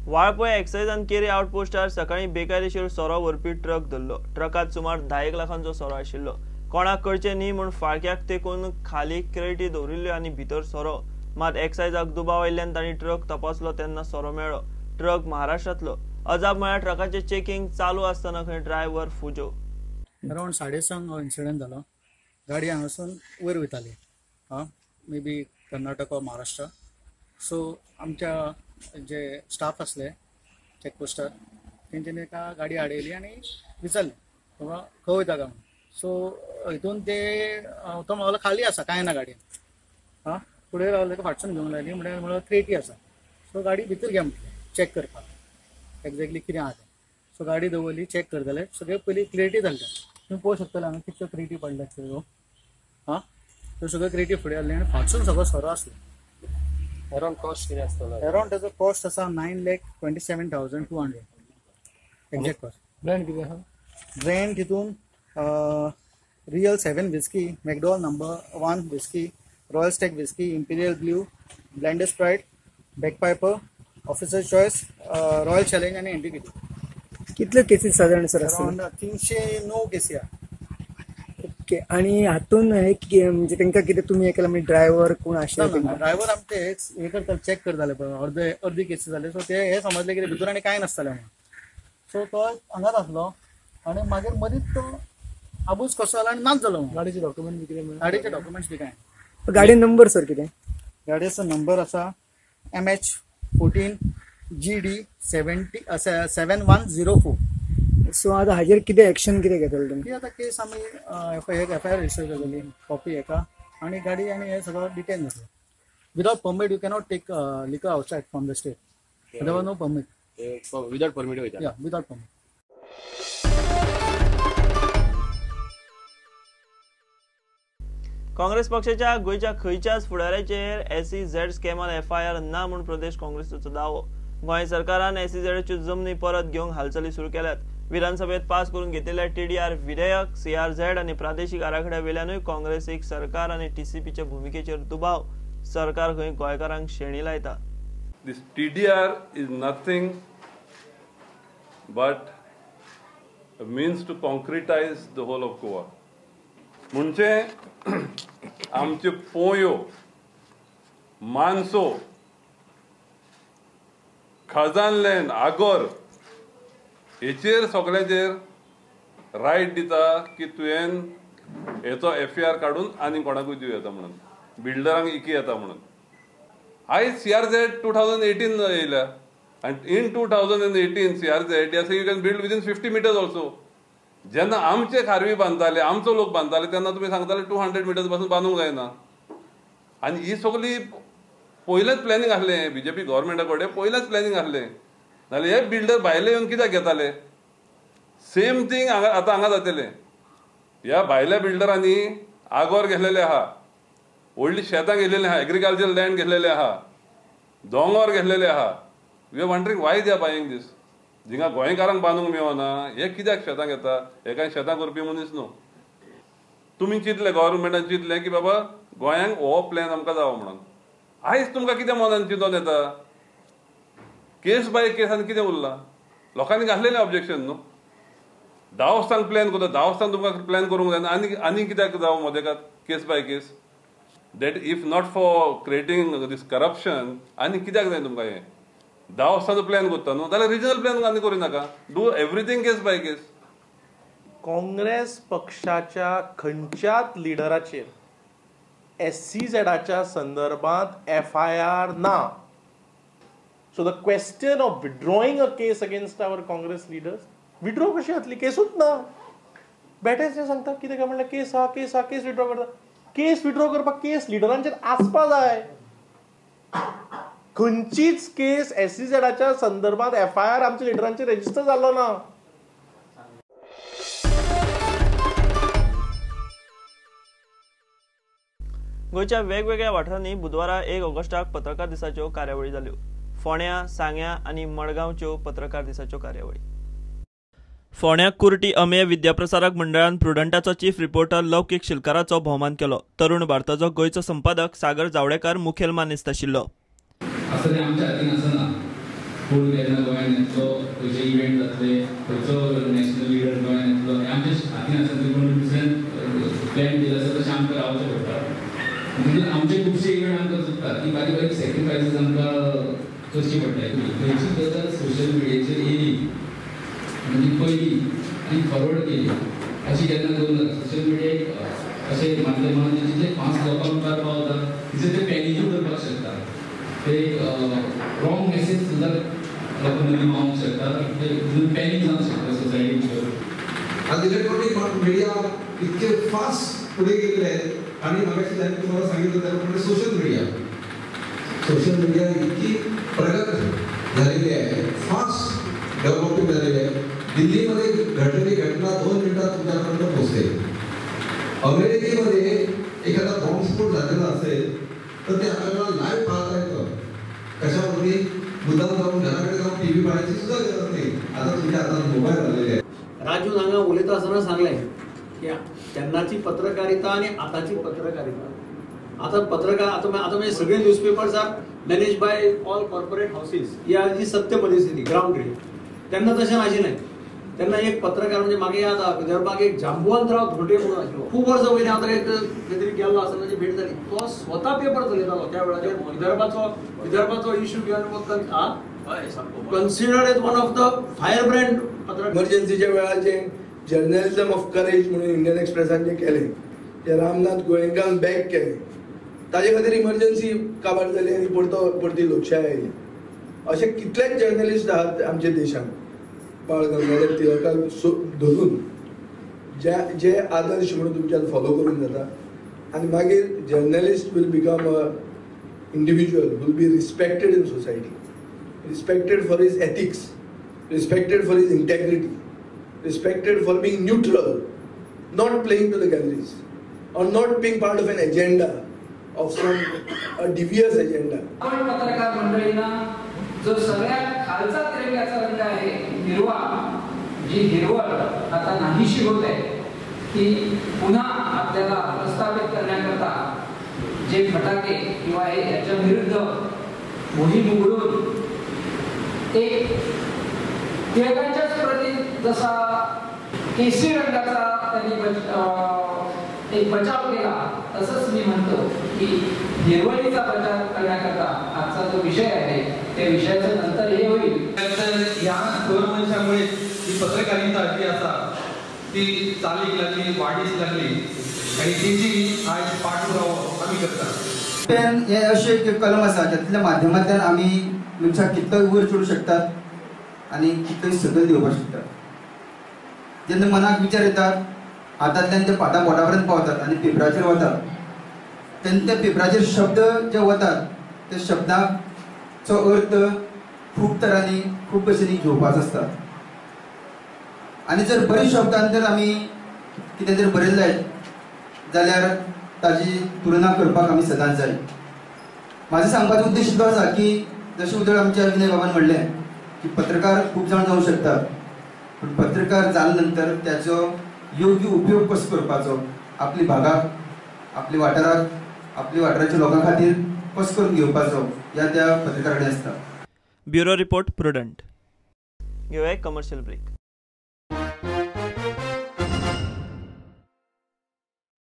Valpoi excise आनी carry आउटपोस्टार सकाळी बेकायदेशीर सोरो व्हरपी ट्रक धरलो. ट्रकात सुमार 10 लाखांचो सोरो आशिल्लो. कोणाक कळचे न्ही म्हूण फाळक्याक तेकून खाली क्रेटी दवरिल्ल्यो आनी भितर सोरो. मात एक्सायजाक दुबाव आयिल्ल्यान तांणी ट्रक तपासलो तेन्ना सोरो मेळ्ळो. ट्रक महाराष्ट्रांतलो. अजाप म्हळ्यार ट्रकाचें चेकिंग चालू आसतना खंय ड्रायव्हर फुजो. अराउंड 6:30 हो इन्सिडंट जालो. गाडी हांगासून वयर वयताली, मे बी कर्नाटक और महाराष्ट्र. सो आमच्या जे स्टाफ असले चेकपोस्टार तेंच्यांनी एका गाडी आडयली आनी विचारलें बाबा खंय वयता काय म्हणून. सो हितून ते तो म्हणलो खाली आसा, कांय ना गाडयेन. फुडें रावले फाटसून घेवंक लायली म्हणल्यार क्रेटी आसा. सो गाडी भितर घे म्हटलें चॅक करपाक एक्झॅक्टली कितें आहा तें. सो गाडी दवरली, चॅक करतले. सगळे पयलीं क्रेटी घालता. तुम्ही पळोवंक शकतले हांगा कितल्यो क्रेटी पडल्यात त्यो. त्यो सगळ्यो क्रेटी फुडें हाडले आनी फाटसून सगळो सोरो आसलो. अराउंड कॉस्ट किती आसतलो? अराउंड त्याचा कॉस्ट असा 9,27,200 एक्झॅक्ट कॉस्ट. ब्रँड किती आहा? ब्रँड तितून Real 7 whisky, McDowell number 1 whisky, Royal Stag whisky, Imperial Blue, blended sprite, Bagpiper, Officer Choice, Royal Challenge आणि एंटिग्रिटी. कितल्यो केसीस साधारण सर आसतल्यो? अराउंड 309 केसी आहा. ओके. आणि हातून हे म्हणजे तांकां कितें तुमी हे केला म्हणजे ड्रायव्हर कोण आशिल्लो? ड्रायव्हर आमचे हे करताले, चॅक करताले पळय, अर्दी केसी जाले. सो ते हे समजले की भितर आनी कांय नासतालें म्हणून. सो तो हांगाच आसलो आनी मागीर मदींच तो आबूज कसो जालो आनी नाच जालो. गाडीचे डॉक्युमेंट बी कितें? गाडीचे डॉक्युमेंट्स बी कांय. गाडी नंबर सर कितें? गाडयेचो नंबर आसा MH14 GD 7104. सो आतां हाजेर कितें एक्शन कितें घेतलें तुमी? ती आतां केस आमी FIR रजिस्टर केलेली, कॉपी एका आनी गाडी आनी हे सगळं डिटेन जातलें. Without permit you cannot take liquor outside from the state. There no permit. Without permit वयता? या विदाउट परमीट. काँग्रेस पक्षाच्या गोंयच्या खंयच्याच फुडाऱ्याचेर SEZ स्कॅमान FIR ना म्हूण प्रदेश काँग्रेसीचो दावो. गोंय सरकारान SEZच्यो जमनी परत घेवंक हालचाली सुरू केल्यात. विधानसभेत पास करून घेतिल्ल्या TDR विधेयक, CRZ आनी प्रादेशीक आराखड्या वेल्यानूय काँग्रेसीक सरकार आनी TCPच्या भुमिकेचेर दुबाव. सरकार खंय गोंयकारांक शेणी लायता. This TDR is nothing but a means to concretize the whole of Goa. म्हणजे आमचे पोयो, मानसो, खाजानलँड, आगोर हेचेर सगळ्याचेर रायट दिता की तुवें हेचो FIR काडून आनी कोणाकूय दिवं येता म्हणून, बिल्डरांक इकी येता म्हणून. आयज CRZ 2018 येयल्या आनी in 2018 CRZ you can build within 50 metres also. जेन्ना आमचे खारवी बांदताले, आमचो लोक बांदताले तेन्ना तुमी सांगताले 200 मिटर्स पासून बांदूंक जायना. आनी ही सगळी पयलेंच प्लॅनिंग आसलें BJP गव्हर्मेंटा कडेन, पयलेंच प्लॅनिंग आसलें. नाल्यार हे बिल्डर भायले येवन कित्याक घेताले? सेम थिंग आतां हांगा जातलें. ह्या भायल्या बिल्डरांनी आगोर घेतलेले आहा, व्हडली शेतां घेतलेली आहा, एग्रीकल्चर लँड घेतलेले आहा, दोंगर घेतलेले आहा. We are wondering why they are buying this. जिंगा गोंयकारांक बांदूंक मेळना हे कित्याक शेतां घेता? हे कांय शेतां करपी मनीस न्हू. तुमी चिंतलें, गव्हर्मेंटान चिंतलें की बाबा गोंयांक हो प्लॅन आमकां जावो म्हणून. आयज तुमकां कितें मनान चिंतोन येता? केस बाय केस आनी कितें उरलां? लोकांनी घातलेलें ऑब्जेक्शन न्हू. 10 वर्सांक प्लॅन करता, 10 वर्सांक तुमकां प्लॅन करूंक जायना आनी कित्याक जावो मदेकात case by case? That if not for creating this corruption आनी कित्याक जाय तुमकां? हें 10 वर्सांचो प्लॅन करता न्हू जाल्यार रिजनल प्लॅन आनी करूं नाका. Do everything case by case. Congress पक्षाच्या खंयच्याच लिडराचेर SEZच्या संदर्भात FIR ना. So the question of withdrawing a case against our Congress leaders, withdraw कशी जातली? केसूच ना. बेटेचे सांगता कितें काय म्हणल्यार केस हा, केस हा, केस विड्रॉ करता. केस विड्रॉ करपाक केस लिडरांचेर आसपा जाय. खंयचीच केस SEZच्या संदर्भात FIR आमच्या लिडरांचेर रेजिस्टर जाल्लो ना. गोंयच्या वेगवेगळ्या वाठारांनी बुधवारा 1 ऑगस्टाक पत्रकार दिसाच्यो कार्यावळी जाल्यो. फोंड्या, सांग्या आनी मडगांवच्यो पत्रकार दिसाच्यो कार्यावळी. फोंड्याक कुर्टी अमेय विद्याप्रसारक मंडळान प्रुडंटाचो चीफ रिपोर्टर लौकीक शिलकाराचो भोवमान केलो. तरुण भारताचो गोंयचो संपादक सागर जावडेकर मुखेल मानेस्त आशिल्लो. आमच्या हातीन आसना फूड केन्ना गोंयांत येतलो, खंयचे इव्हेंट जातले, खंयचो नॅशनल लिडर गोंयांत येतलो, हें आमच्या हातीन आसा. कोण दुसऱ्यान प्लॅन दिला आसा तशें आमकां रावचें पडटा. म्हणजे आमचे खुबशे इव्हेंट आमकां चुकतात, ती बारीक बारीक सॅक्रिफायसीस आमकां करची पडटा. खंयची गजाल सोशल मिडियाचेर येयली म्हणजे पयली आनी फॉरवर्ड केली अशी केन्ना करूं नाका. सोशल मिडिया अशें माध्यमांत जितले फास्ट लोकांक मुखार पावता तितले ते पॅनिकूय करपाक शकता. ते रॉंग मॅसेज सुद्दां लोकां मदीं पावूंक शकता. ते पॅनीक जावंक शकता सोसायटी भितर. आज इलेक्ट्रॉनिक मीडिया इतके फास्ट पुढे गेलेले आहेत आणि मगाशी त्यांनी तुम्हाला सांगितलं त्याप्रमाणे सोशल मीडिया इतकी प्रगत झालेली आहे, फास्ट डेव्हलपिंग झालेली आहे. दिल्लीमध्ये घडलेली घटना 2 मिनिटात तुमच्यापर्यंत पोहोचते. अमेरिकेमध्ये एखादा बॉम्बस्फोट झालेला असेल तर ते आपल्याला लाईव्ह पाहता येतं. कशामध्ये मुद्दाम जाऊन घराकडे जाऊन टीव्ही पाहायची सुद्धा गरज नाही. आता तुमच्या हातात मोबाईल आलेले आहेत. राजू हांगा उलयता आसतना सांगलें की तेन्नाची पत्रकारिता आनी आतांची पत्रकारिता. आतां पत्रकार आतां म्हणजे सगळे newspapers are manage by all corporate houses. ही आजची सत्य परिस्थिती ग्राउंड रियल. तेन्ना तशें नाशिल्लें. तेन्ना एक पत्रकार म्हणजे म्हाका याद आसा विदर्भाक एक जांबुवंतराव धोंडे म्हणून आशिल्लो. खूब वर्सां पयलीं हांव ताका खंय तरी गेल्लो आसतना ताची भेट जाली. तो स्वता पेपर चलयतालो त्या वेळाचेर. विदर्भाचो इश्यू घेवन considered as one of the fire brand पत्रकार. इमर्जन्सीच्या वेळाचे जर्नलिझम ऑफ करेज म्हणून इंडियन एक्सप्रेसान जे केले, जे रामनाथ गोयंकान बॅक केले, ताजे खातीर इमर्जन्सी काबार जाली आनी परती लोकशाय आयली. अशे कितलेच जर्नलिस्ट आहात आमच्या देशांत बाळ गंगाधर टिळकाक धरून जे आदर्श म्हणून तुमच्यान फॉलो करून जाता. आनी मागीर journalist will become a individual, will be respected in society, respected for his ethics, respected for his integrity, respected for being neutral, not playing to the galleries, or not being part of an agenda of a devious agenda. आपण पत्रकार मंडळींना जो सगळ्यात खालचा तिरंग्याचा रंग आहे हिरवा, जी हिरवळ आता नाहीशी होत आहे, ती पुन्हा आपल्याला प्रस्थापित करण्याकरता जे फटाके किंवा याच्या विरुद्ध मोहीम उघडून एक टिळकांच्याच प्रती जसा केसरी रंगाचा त्यांनी एक बचाव केला, तसंच मी म्हणतो की हिरवळीचा बचाव करण्याकरता आजचा जो विषय आहे त्या विषयाचं नंतर हे होईल. या गौरवंशामुळे ही पत्रकारिता जी असा ती चालीक लागली, वाढीस लागली आणि तिची आज पाठपुरावो आम्ही करतात. पेन हे अशें एक कलम आसा ज्यातल्या माध्यमांतल्यान आमी मनशाक कितलोय वयर चडूंक शकतात आनी कितलोय सकयल देंवपाक शकतात. जेन्ना मनाक विचार येतात हातांतल्यान ते पोटा पर्यंत पावतात आनी पेपराचेर वतात, तेन्ना त्या पेपराचेर शब्द जे वतात त्या शब्दाचो अर्थ खूब तरांनी खूब भशेनी घेवपाचो आसता. आनी जर बरे शब्दांत जर आमी कितें जर बरयलें जाल्यार ताजी तुलना करपाक आमी सदांच जाय. म्हाजो सांगपाचो उद्देश इतलो आसा की जशें उदळ आमच्या विनय बाबान म्हणलें की पत्रकार खूब जाण जावंक शकतात, पूण पत्रकार जाले नंतर त्याचो योग्य उपयोग कसो करपाचो, आपली भागाक, आपल्या वाठाराक, आपल्या वाठाराच्या लोकां खातीर कसो करून घेवपाचो ह्या त्या पत्रकारा कडेन आसता. Bureau report prudent. घेवया कमर्शियल ब्रेक.